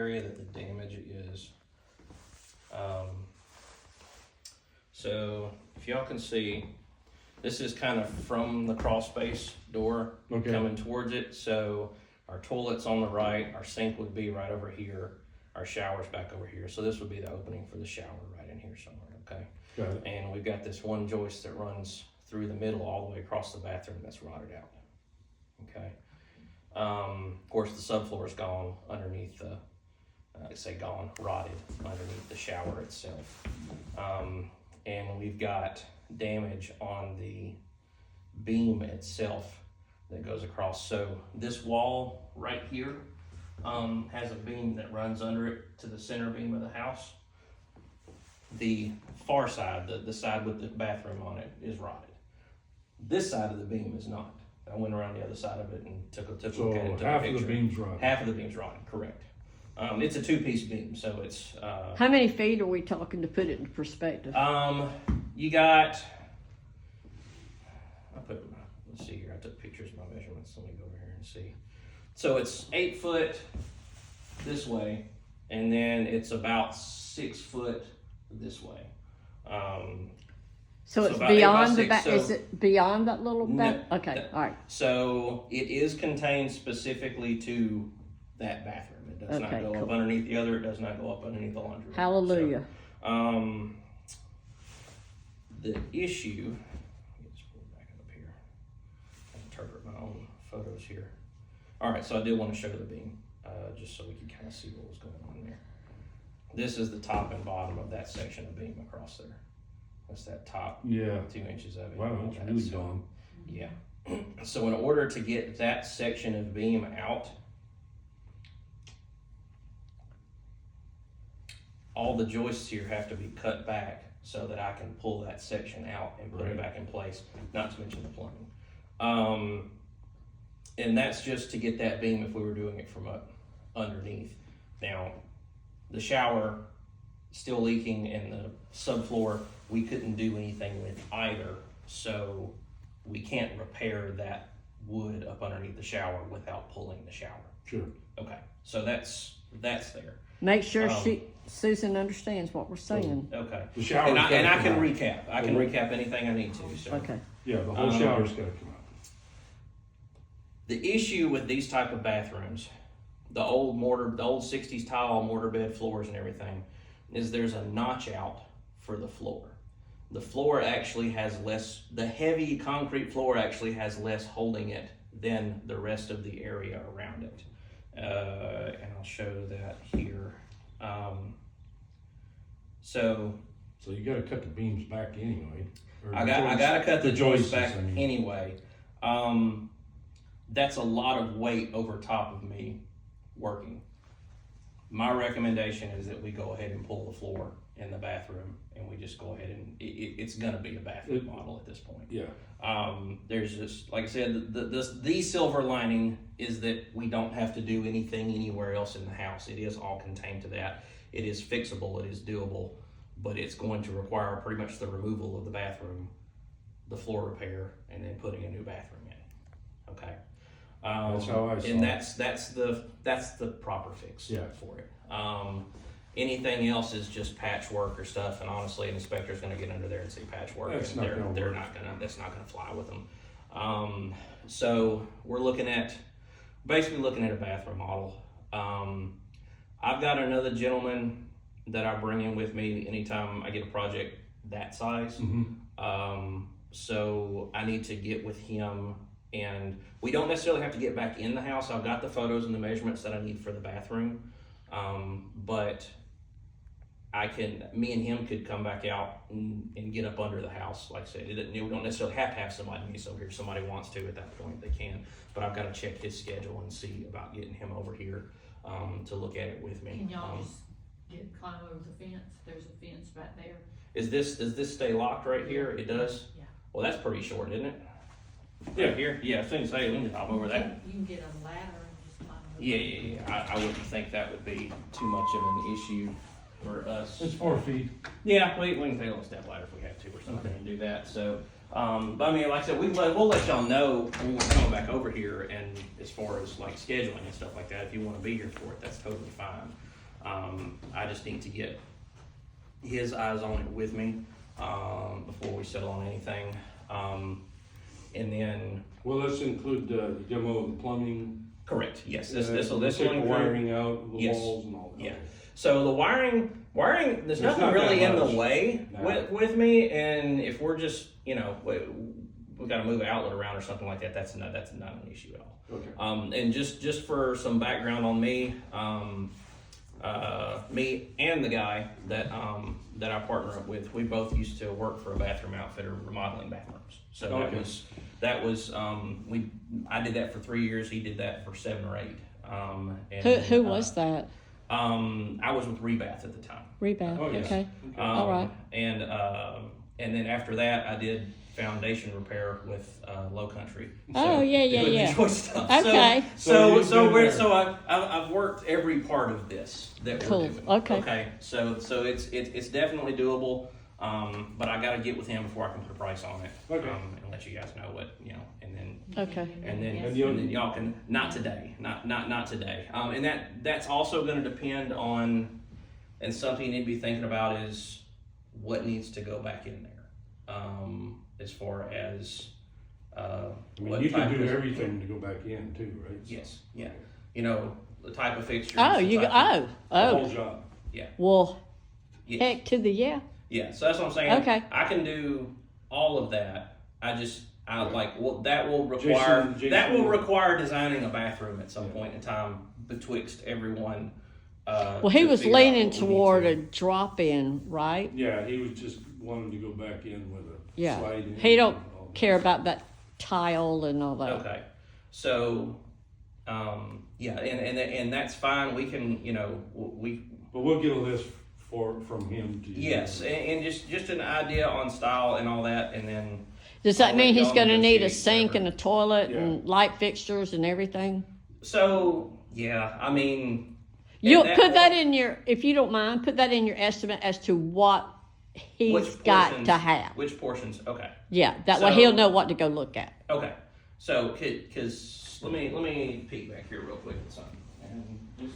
area that the damage is. So if y'all can see, this is kind of from the crawl space door coming towards it. So our toilet's on the right, our sink would be right over here, our shower's back over here. So this would be the opening for the shower right in here somewhere, okay? Got it. And we've got this one joist that runs through the middle all the way across the bathroom that's rotted out, okay? Of course, the subfloor is gone underneath the, rotted underneath the shower itself. And we've got damage on the beam itself that goes across. So this wall right here has a beam that runs under it to the center beam of the house. The far side, the side with the bathroom on it, is rotted. This side of the beam is not. I went around the other side of it and took a look at it. So half of the beam's rotted. Half of the beam's rotted, correct. It's a two-piece beam, so it's... How many feet are we talking to put it in perspective? You got... let's see here, I took pictures of my measurements. Let me go over here and see. So it's 8 foot this way, and then it's about 6 foot this way. So it's about 8 by beyond the 6, back, so- is it beyond that little No, back? Okay, all right. So it is contained specifically to that bathroom. It does not Okay, go up cool. underneath the other. It does not go up underneath the laundry room. Hallelujah. So, the issue, let me just pull it back up here. I interpret my own photos here. All right, so I did want to show the beam, just so we could kind of see what was going on there. This is the top and bottom of that section of beam across there. That's that top 2 inches of it. Wow, All it's that, really so- gone. Yeah. So in order to get that section of beam out, all the joists here have to be cut back so that I can pull that section out and put it back in place, not to mention the plumbing. And that's just to get that beam if we were doing it from up underneath. Now, the shower still leaking and the subfloor, we couldn't do anything with either, so we can't repair that wood up underneath the shower without pulling the shower. Sure. Okay, so that's there. Make sure Susan understands what we're saying. Okay. The shower's And gotta I come can out. recap. I can recap anything I need to. So. Okay. Yeah, the whole shower's gotta come out. The issue with these type of bathrooms, the old 60s tile mortar bed floors and everything, is there's a notch out for the floor. The floor actually has less, the heavy concrete floor actually has less holding it than the rest of the area around it. And I'll show that here. So you gotta cut the beams back anyway. Or I the gotta cut the joists joists, back I mean. anyway. That's a lot of weight over top of me working. My recommendation is that we go ahead and pull the floor in the bathroom and we just go ahead and it's gonna be a bathroom model at this point. Yeah. There's just, like I said, the silver lining is that we don't have to do anything anywhere else in the house. It is all contained to that. It is fixable, it is doable, but it's going to require pretty much the removal of the bathroom, the floor repair, and then putting a new bathroom in. Okay. That's how I saw and it. that's the proper fix for it. Anything else is just patchwork or stuff, and honestly, an inspector's going to get under there and see patchwork, That's and not gonna work. that's not going to fly with them. So we're basically looking at a bathroom model. I've got another gentleman that I bring in with me anytime I get a project that size. So I need to get with him, and we don't necessarily have to get back in the house. I've got the photos and the measurements that I need for the bathroom. But me and him could come back out and get up under the house. Like I said, we don't necessarily have to have somebody meet over here. If somebody wants to at that point, they can. But I've got to check his schedule and see about getting him over here to look at it with me. Can y'all just climb over the fence? There's a fence back there. Does this stay locked right here? It does? Yeah. Well, that's pretty short, isn't it? Yeah. Right here? Yeah, as soon as we can hop over that. You can get a ladder and just climb over. Yeah. I wouldn't think that would be too much of an issue for us. It's 4 feet. Yeah, we can take a little step ladder if we have to or something and do that. So, but I mean, like I said, we'll let y'all know when we're coming back over here, and as far as like scheduling and stuff like that, if you want to be here for it, that's totally fine. I just need to get his eyes on it with me, before we settle on anything. And then, Well, let's include the demo of the plumbing. correct, yes, This this will take the include. wiring out, the Yes. walls and all that. Yeah. So the wiring, there's It's nothing not really that in the much. way No. with me, and if we're just, we got to move an outlet around or something like that, that's not an issue at all. Okay. And just for some background on me, me and the guy that I partner up with, we both used to work for a bathroom outfitter remodeling bathrooms. So Okay. that was I did that for 3 years. He did that for 7 or 8. Who was that? I was with Rebath at the time. Rebath, Oh, yes. okay. Okay. All right. And then after that, I did foundation repair with Low Country. Oh, yeah, doing yeah. the choice stuff. Okay. So So you've been there. so I've worked every part of this that Cool. we're doing. Okay. Okay. So it's definitely doable. But I got to get with him before I can put a price on it. Okay. And let you guys know what and then. Okay. And then, Yes. and then y'all can, not today, not today. And that's also gonna depend on, and something you need to be thinking about is what needs to go back in there. As far as, I mean, what you can type do of- everything to go back in too, right? Yes, yeah. The type of fixtures. Oh, the you, type of- The whole oh. job. Well, Yes. heck to the yeah. Yeah, so that's what I'm saying. Okay. I can do all of that. That will require Jason- designing a bathroom at some point in time betwixt everyone. Well, he to was figure out leaning what we need toward to a do. drop-in, right? Yeah, he was just wanting to go back in with a Yeah. slide in. He don't and all that. care about that tile and all that. Okay, so and that's fine. We can But we'll get a list from him to. yes, and just an idea on style and all that, and then Does that I'll mean let he's y'all gonna need a negotiate sink whatever. and a toilet Yeah. and light fixtures and everything? so yeah. I mean, You'll at put that point- in your, if you don't mind, put that in your estimate as to what he's which got portions- to have. Which portions? Okay. Yeah, that way So- he'll know what to go look at. Okay, so because let me peek back here real quick at something. And just